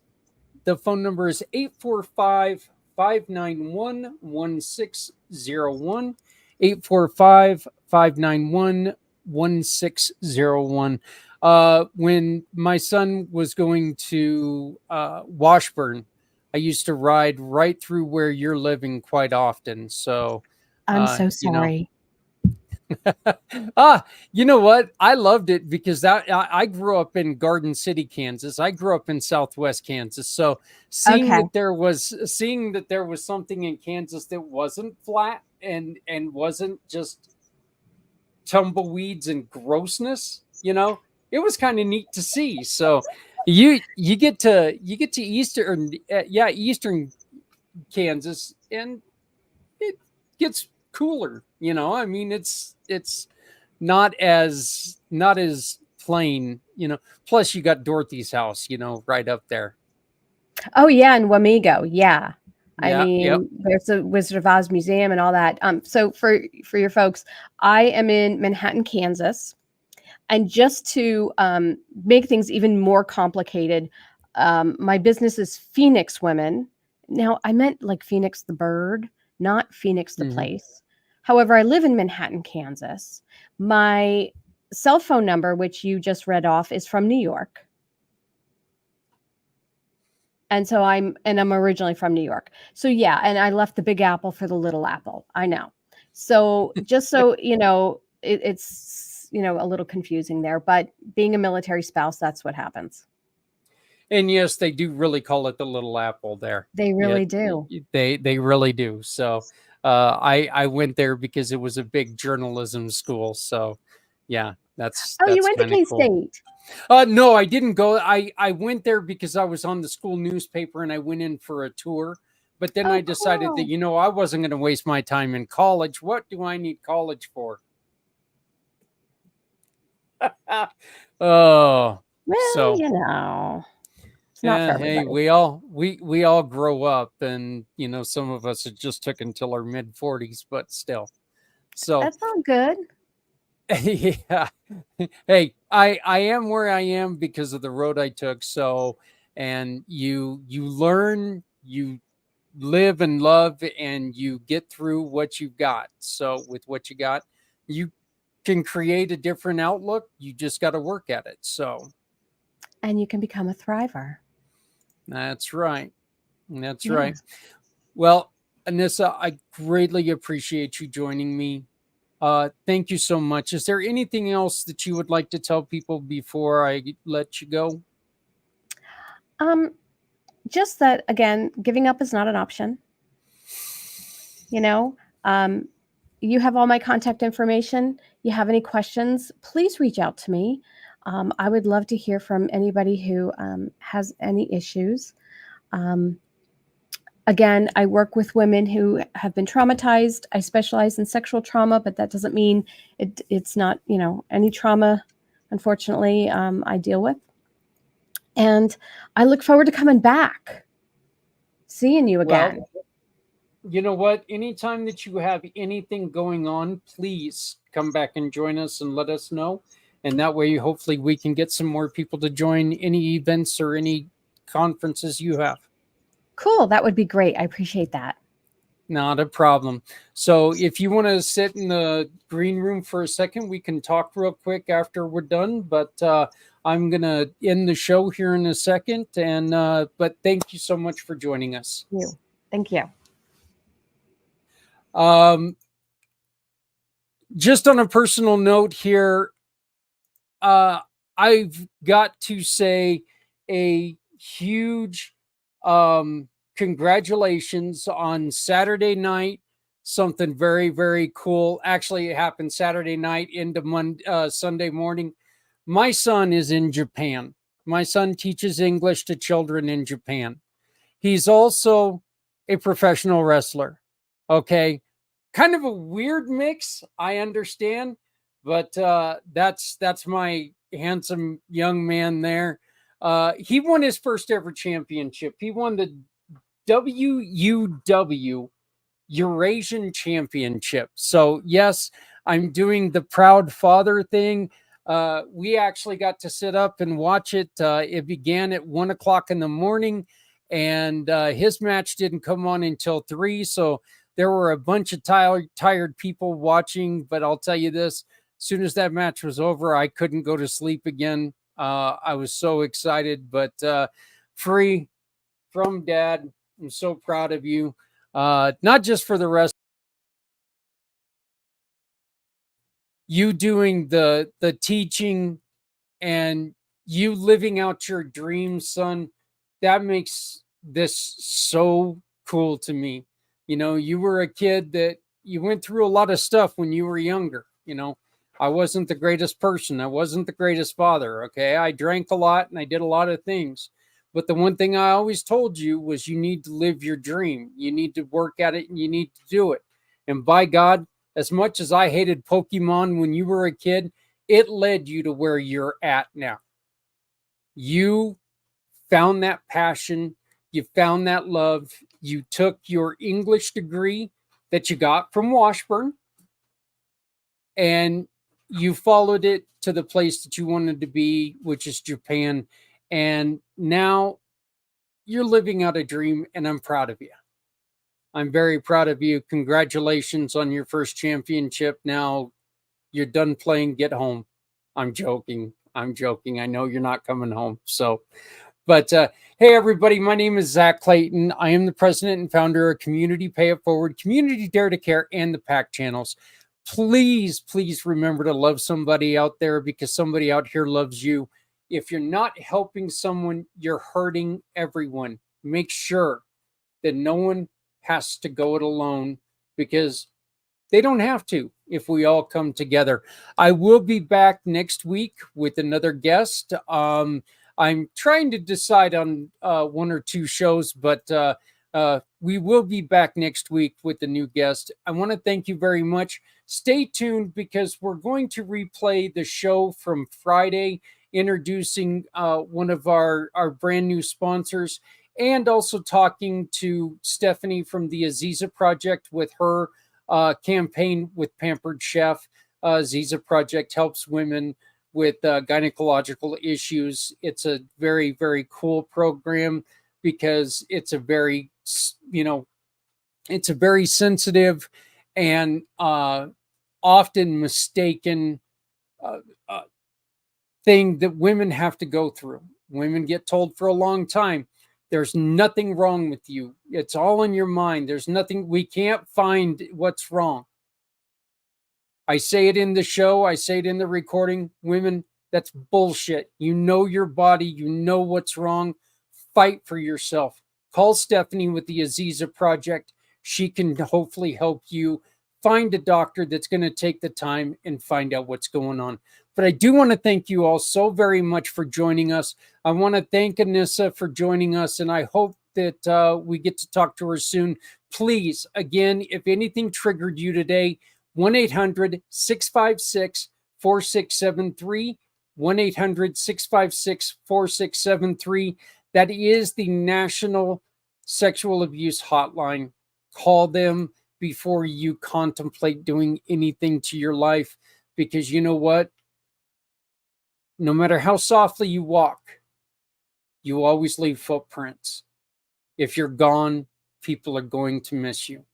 S1: the phone number is 845-591-1601. 845-591-1601. When my son was going to Washburn, I used to ride right through where you're living quite often. So,
S2: I'm
S1: uh,
S2: so
S1: you know,
S2: sorry.
S1: you know what? I loved it because I grew up in Garden City, Kansas. I grew up in Southwest Kansas. So
S2: Okay.
S1: seeing that there was something in Kansas that wasn't flat and wasn't just tumbleweeds and grossness, it was kind of neat to see. So you get to Eastern Kansas, and it gets cooler. I mean, it's not as plain. Plus, you got Dorothy's house, right up there.
S2: Oh yeah, and Wamego. Yeah. I
S1: Yeah, yep.
S2: mean, there's a Wizard of Oz museum and all that. So for your folks, I am in Manhattan, Kansas, and just to make things even more complicated, my business is Phoenix Women. Now, I meant like Phoenix the bird, not Phoenix the
S1: Hmm.
S2: place. However, I live in Manhattan, Kansas. My cell phone number, which you just read off, is from New York. And so I'm originally from New York. So yeah, and I left the Big Apple for the Little Apple. I know. So just so you know, it's a little confusing there, but being a military spouse, that's what happens.
S1: And yes, they do really call it the Little Apple there.
S2: They
S1: Yeah,
S2: really do.
S1: they really do. So I went there because it was a big journalism school. So yeah, that's
S2: Oh, you
S1: that's
S2: went to
S1: kind of
S2: K
S1: cool.
S2: State.
S1: No, I didn't go. I went there because I was on the school newspaper and I went in for a tour. But then I
S2: Oh,
S1: decided that
S2: cool.
S1: I wasn't going to waste my time in college. What do I need college for? Oh,
S2: Well,
S1: so
S2: it's not for
S1: hey,
S2: everybody.
S1: we all grow up, and some of us it just took until our mid 40s, but still. So
S2: That's all good.
S1: yeah. Hey, I am where I am because of the road I took. So, and you learn, you live and love, and you get through what you've got. So with what you got, you can create a different outlook. You just got to work at it. So
S2: And you can become a thriver.
S1: that's right. That's
S2: Yeah.
S1: right. Well, Anissa, I greatly appreciate you joining me. Thank you so much. Is there anything else that you would like to tell people before I let you go?
S2: Um, just that again, giving up is not an option. You know, um, you have all my contact information. You have any questions, please reach out to me. I would love to hear from anybody who has any issues. Um, Again, I work with women who have been traumatized. I specialize in sexual trauma, but that doesn't mean it's not, any trauma, unfortunately, I deal with. And I look forward to coming back, seeing you again.
S1: Well, you know what? Anytime that you have anything going on, please come back and join us and let us know. And that way, hopefully, we can get some more people to join any events or any conferences you have.
S2: Cool. That would be great. I appreciate that.
S1: Not a problem. So if you want to sit in the green room for a second, we can talk real quick after we're done. But I'm going to end the show here in a second. And but thank you so much for joining us.
S2: Thank you.
S1: Just on a personal note here, I've got to say a huge congratulations on Saturday night. Something very, very cool. Actually, it happened Saturday night into Sunday morning. My son is in Japan. My son teaches English to children in Japan. He's also a professional wrestler. Okay. Kind of a weird mix, I understand, but that's my handsome young man there. He won his first ever championship. He won the WUW Eurasian Championship. So yes, I'm doing the proud father thing. We actually got to sit up and watch it. It began at 1 o'clock in the morning, and his match didn't come on until 3. So there were a bunch of tired people watching. But I'll tell you this: as soon as that match was over, I couldn't go to sleep again. I was so excited. But free from Dad, I'm so proud of you. Not just for the rest, you doing the teaching and you living out your dreams, son. That makes this so cool to me. You were a kid that you went through a lot of stuff when you were younger. I wasn't the greatest person. I wasn't the greatest father. Okay. I drank a lot and I did a lot of things. But the one thing I always told you was you need to live your dream. You need to work at it and you need to do it. And by God, as much as I hated Pokemon when you were a kid, it led you to where you're at now. You found that passion. You found that love. You took your English degree that you got from Washburn and you followed it to the place that you wanted to be, which is Japan. And now you're living out a dream, and I'm proud of you. I'm very proud of you. Congratulations on your first championship. Now you're done playing, get home. I'm joking. I know you're not coming home. But hey, everybody, my name is Zach Clayton. I am the president and founder of Community Pay It Forward, Community Dare to Care, and the PAC channels. Please, please remember to love somebody out there because somebody out here loves you. If you're not helping someone, you're hurting everyone. Make sure that no one has to go it alone because they don't have to if we all come together. I will be back next week with another guest. I'm trying to decide on 1 or 2 shows, but we will be back next week with a new guest. I want to thank you very much. Stay tuned because we're going to replay the show from Friday, introducing one of our brand new sponsors and also talking to Stephanie from the Aziza Project with her campaign with Pampered Chef. Aziza Project helps women with gynecological issues. It's a very, very cool program because it's a very, it's a very sensitive and often mistaken thing that women have to go through. Women get told for a long time There's nothing wrong with you. It's all in your mind. There's nothing, we can't find what's wrong. I say it in the show. I say it in the recording. Women, that's bullshit. You know your body. You know what's wrong. Fight for yourself. Call Stephanie with the Aziza Project. She can hopefully help you find a doctor that's going to take the time and find out what's going on. But I do want to thank you all so very much for joining us. I want to thank Anissa for joining us, and I hope that we get to talk to her soon. Please, again, if anything triggered you today, 1-800-656-4673, 1-800-656-4673. That is the National Sexual Abuse Hotline. Call them before you contemplate doing anything to your life, because you know what? No matter how softly you walk, you always leave footprints. If you're gone, people are going to miss you.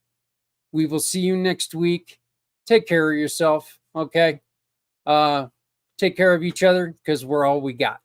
S1: We will see you next week. Take care of yourself, okay? Take care of each other, because we're all we got.